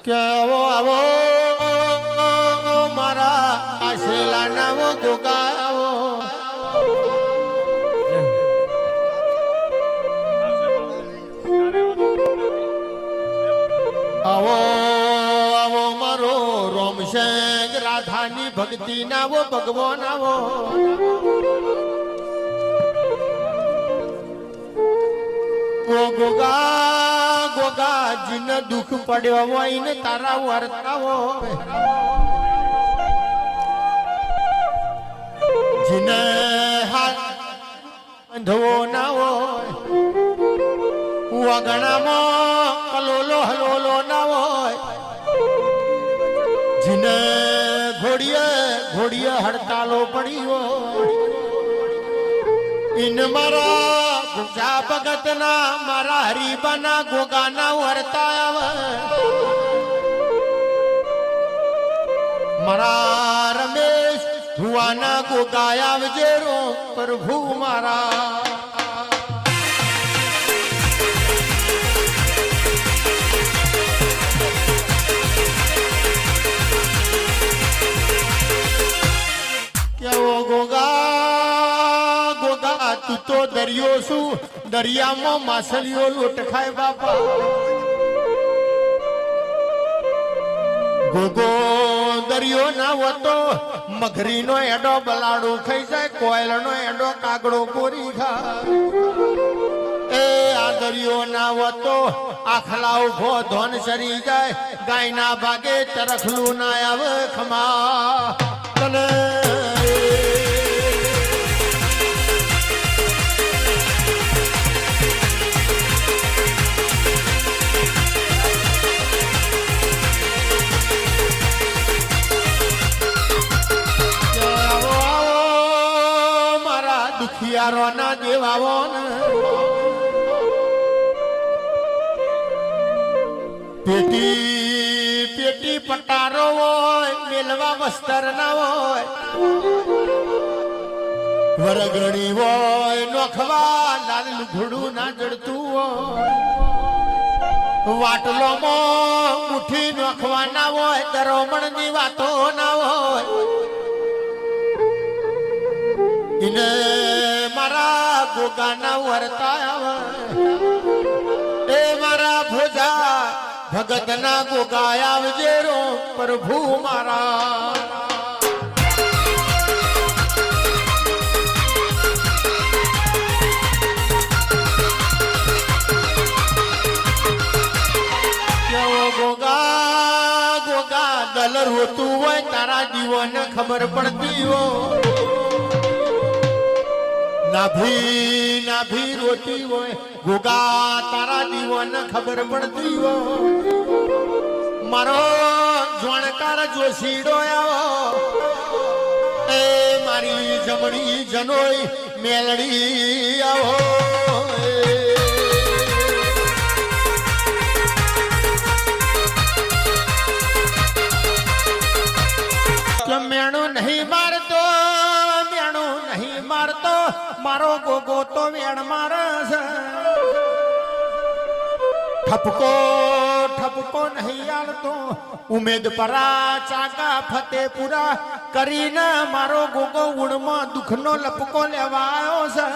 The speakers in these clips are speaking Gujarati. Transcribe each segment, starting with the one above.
કે આવો આવો મારા આશેલા નાવો ગોગા આવો આવો આવો મારો રોમશંગ રાધાની ભક્તિ નાવો ભગવાન આવો ગોગા ગોગા જીને દુઃખ પડ્યો હોય ને તારા વર્તાવો જીને હાથ ધવો ના હોય વગણામાં કલોલો હલોલો ના હોય જીને ઘોડીએ ઘોડીએ હડતાલો પડી હોય ઇન મારા ગુજા ભગત ના મારા હરીબાના ગોગાના વર્તા આવે મારા રમેશ ભુવાના ગોગા આવજે રો પ્રભુ મારા કેવો ગોગા તું તો દરિયો છું દરિયામાં માછલીઓ લોટ ખાય બાપા ગોગો દરિયો ના હોતો મગરીનો એડો બલાડો ખાઈ જાય કોયલનો એડો કાગડો કોરી ખા એ આ દરિયો ના હોતો આખલા ઉભો ધોન સરી જાય ગાયના ભાગે ચરખલું ના આવે ખમા તને દુખિયારો ના દેવાવો ને પેટી પેટી પટારો હોય મેલવા વસ્તર ના હોય વરગણી હોય નોખવા લાલ લુઘડું ના જડતું હોય વાટલોમાં મુઠ્ઠી નોખવા ના હોય દરોમણ ની વાતો ના હોય ઇને મારા ગોગાના વર્તા આવે એ મારા ભોજા ભગતના ગોગા આવજે રો પ્રભુ મારા કેવો ગોગા ગોગા દલર હોતું હોય તારા જીવોને ખબર પડતી હોય નાભી નાભી રોતી હોય ગોગા તારા દીવાને ખબર પડતી હોય મારો જોણકાર જોશીડો આવો એ મારી જમણી જનોઈ મેલડી આવો મેણો નહીં મારતો મેણો નહીં મારતો મારો ગોગો તો વેણ મારે છે ઠપકો ઠપકો નહીં આલતો ઉમેદ પરા ચાકા ફતેપુરા કરીને મારો ગોગો ઉણમાં દુઃખનો લપકો લેવાયો છે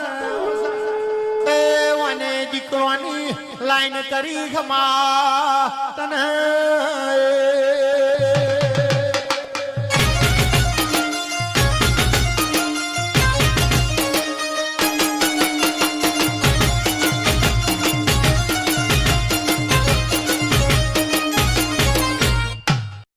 એ વાને દીકરોની લાઈન કરી ખમા તને